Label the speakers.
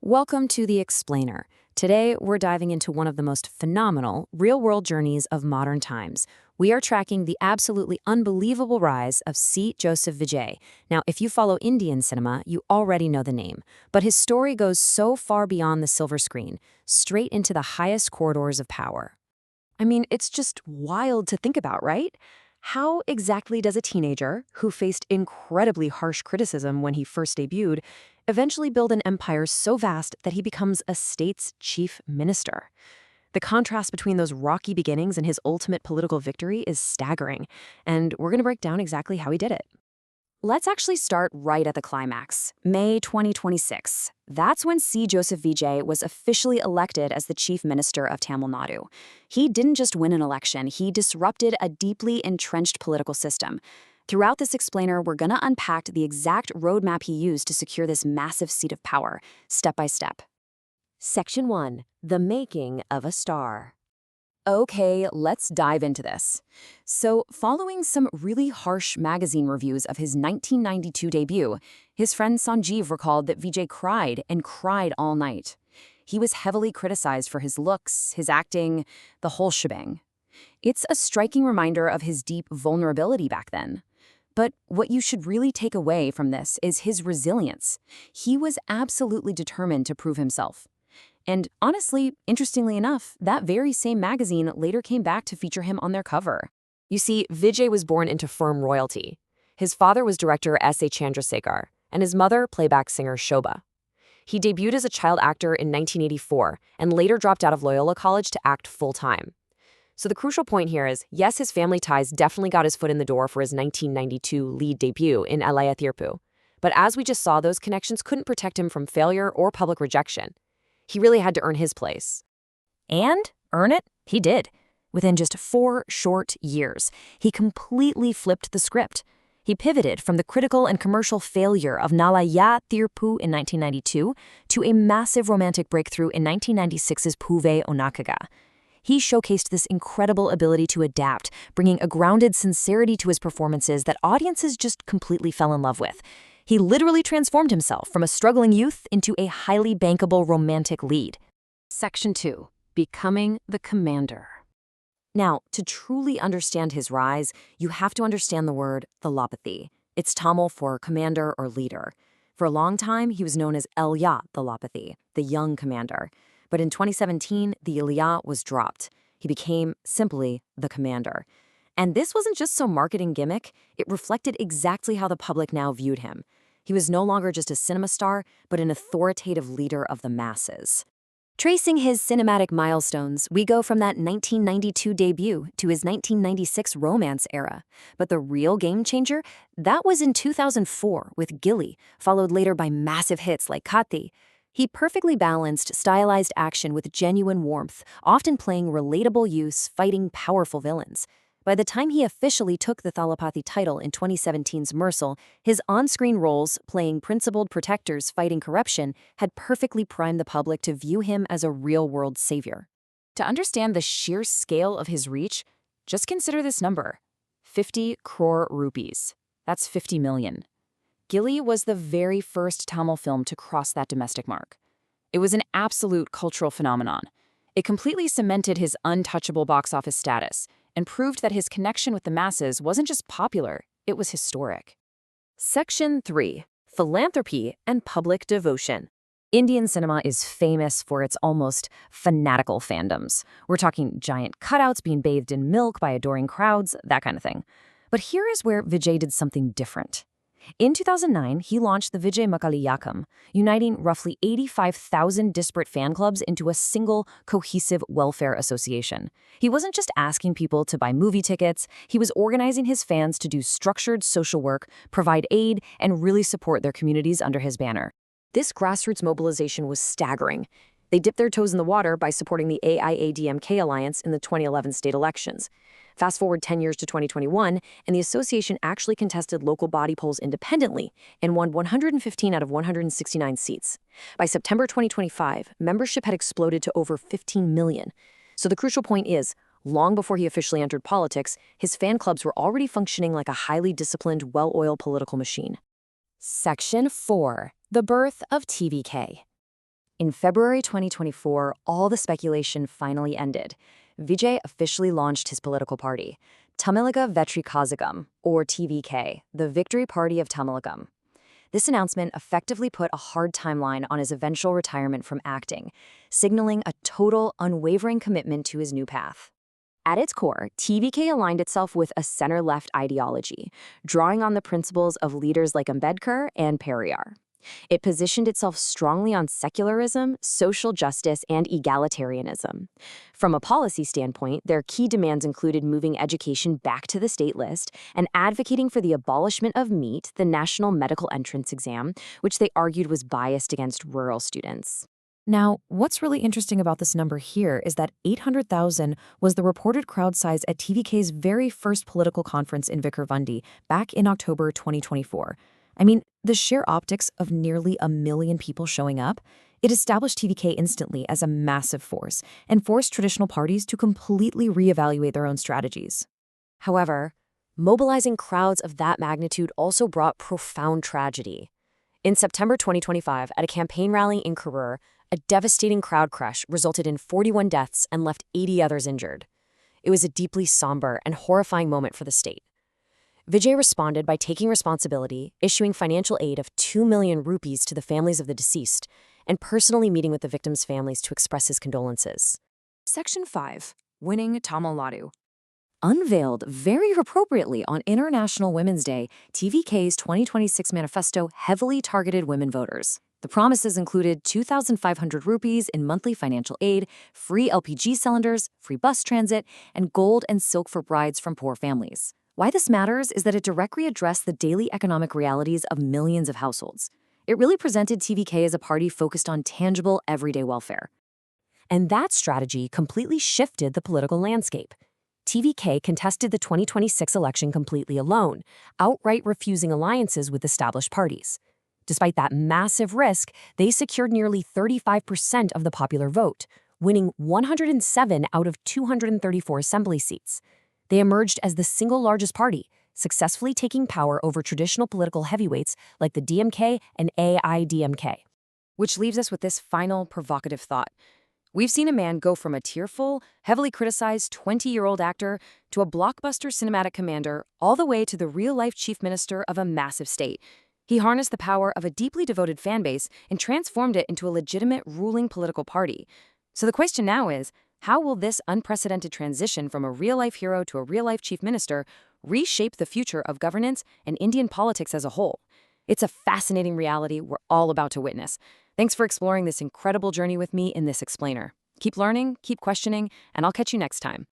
Speaker 1: Welcome to The Explainer. Today, we're diving into one of the most phenomenal, real-world journeys of modern times. We are tracking the absolutely unbelievable rise of C. Joseph Vijay. Now, if you follow Indian cinema, you already know the name. But his story goes so far beyond the silver screen, straight into the highest corridors of power. I mean, it's just wild to think about, right? How exactly does a teenager, who faced incredibly harsh criticism when he first debuted, eventually build an empire so vast that he becomes a state's chief minister? The contrast between those rocky beginnings and his ultimate political victory is staggering, and we're going to break down exactly how he did it. Let's actually start right at the climax, May 2026. That's when C. Joseph Vijay was officially elected as the chief minister of Tamil Nadu. He didn't just win an election, he disrupted a deeply entrenched political system. Throughout this explainer, we're going to unpack the exact roadmap he used to secure this massive seat of power, step by step. Section 1. The Making of a Star. Okay, let's dive into this. So, following some really harsh magazine reviews of his 1992 debut, his friend Sanjeev recalled that Vijay cried and cried all night. He was heavily criticized for his looks, his acting, the whole shebang. It's a striking reminder of his deep vulnerability back then. But what you should really take away from this is his resilience. He was absolutely determined to prove himself. And honestly, interestingly enough, that very same magazine later came back to feature him on their cover. You see, Vijay was born into firm royalty. His father was director S.A. Chandrasekhar, and his mother, playback singer Shobha. He debuted as a child actor in 1984 and later dropped out of Loyola College to act full-time. So the crucial point here is, yes, his family ties definitely got his foot in the door for his 1992 lead debut in Leader10. But as we just saw, those connections couldn't protect him from failure or public rejection. He really had to earn his place. And earn it? He did. Within just 4 short years, he completely flipped the script. He pivoted from the critical and commercial failure of Leader10 in 1992 to a massive romantic breakthrough in 1996's Puve Onakaga. He showcased this incredible ability to adapt, bringing a grounded sincerity to his performances that audiences just completely fell in love with. He literally transformed himself from a struggling youth into a highly bankable romantic lead. Section 2. Becoming the Commander. Now, to truly understand his rise, you have to understand the word Thalapathy. It's Tamil for commander or leader. For a long time, he was known as Elya Thalapathy, the young commander. But in 2017, the Elya was dropped. He became simply the commander. And this wasn't just some marketing gimmick, it reflected exactly how the public now viewed him. He was no longer just a cinema star, but an authoritative leader of the masses. Tracing his cinematic milestones, we go from that 1992 debut to his 1996 romance era. But the real game changer? That was in 2004 with Ghilli, followed later by massive hits like Kathi. He perfectly balanced stylized action with genuine warmth, often playing relatable youths fighting powerful villains. By the time he officially took the Thalapathy title in 2017's Mersal, his on-screen roles, playing principled protectors fighting corruption, had perfectly primed the public to view him as a real-world savior. To understand the sheer scale of his reach, just consider this number: 50 crore rupees. That's 50 million. Ghilli was the very first Tamil film to cross that domestic mark. It was an absolute cultural phenomenon. It completely cemented his untouchable box office status and proved that his connection with the masses wasn't just popular, it was historic. Section 3. Philanthropy and Public Devotion. Indian cinema is famous for its almost fanatical fandoms. We're talking giant cutouts being bathed in milk by adoring crowds, that kind of thing. But here is where Vijay did something different. In 2009, he launched the Vijay Makkaliyakam, uniting roughly 85,000 disparate fan clubs into a single, cohesive welfare association. He wasn't just asking people to buy movie tickets, he was organizing his fans to do structured social work, provide aid, and really support their communities under his banner. This grassroots mobilization was staggering. They dipped their toes in the water by supporting the AIADMK alliance in the 2011 state elections. Fast forward 10 years to 2021, and the association actually contested local body polls independently and won 115 out of 169 seats. By September 2025, membership had exploded to over 15 million. So the crucial point is, long before he officially entered politics, his fan clubs were already functioning like a highly disciplined, well-oiled political machine. Section 4. The Birth of TVK. In February 2024, all the speculation finally ended. Vijay officially launched his political party, Tamiliga Vetri Kazhagam, or TVK, the Victory Party of Tamilagam. This announcement effectively put a hard timeline on his eventual retirement from acting, signaling a total, unwavering commitment to his new path. At its core, TVK aligned itself with a center-left ideology, drawing on the principles of leaders like Ambedkar and Periyar. It positioned itself strongly on secularism, social justice, and egalitarianism. From a policy standpoint, their key demands included moving education back to the state list and advocating for the abolishment of MEET, the National Medical Entrance Exam, which they argued was biased against rural students. Now, what's really interesting about this number here is that 800,000 was the reported crowd size at TVK's very first political conference in Vikravaണ്ടി back in October 2024. I mean, the sheer optics of nearly 1 million people showing up, it established TVK instantly as a massive force and forced traditional parties to completely reevaluate their own strategies. However, mobilizing crowds of that magnitude also brought profound tragedy. In September 2025, at a campaign rally in Karur, a devastating crowd crash resulted in 41 deaths and left 80 others injured. It was a deeply somber and horrifying moment for the state. Vijay responded by taking responsibility, issuing financial aid of 2 million rupees to the families of the deceased, and personally meeting with the victims' families to express his condolences. Section 5. Winning Tamil Nadu. Unveiled very appropriately on International Women's Day, TVK's 2026 manifesto heavily targeted women voters. The promises included 2,500 rupees in monthly financial aid, free LPG cylinders, free bus transit, and gold and silk for brides from poor families. Why this matters is that it directly addressed the daily economic realities of millions of households. It really presented TVK as a party focused on tangible, everyday welfare. And that strategy completely shifted the political landscape. TVK contested the 2026 election completely alone, outright refusing alliances with established parties. Despite that massive risk, they secured nearly 35% of the popular vote, winning 107 out of 234 assembly seats. They emerged as the single largest party, successfully taking power over traditional political heavyweights like the DMK and AIDMK. Which leaves us with this final provocative thought. We've seen a man go from a tearful, heavily criticized 20-year-old actor to a blockbuster cinematic commander all the way to the real-life chief minister of a massive state. He harnessed the power of a deeply devoted fanbase and transformed it into a legitimate ruling political party. So the question now is, how will this unprecedented transition from a real-life hero to a real-life chief minister reshape the future of governance and Indian politics as a whole? It's a fascinating reality we're all about to witness. Thanks for exploring this incredible journey with me in this explainer. Keep learning, keep questioning, and I'll catch you next time.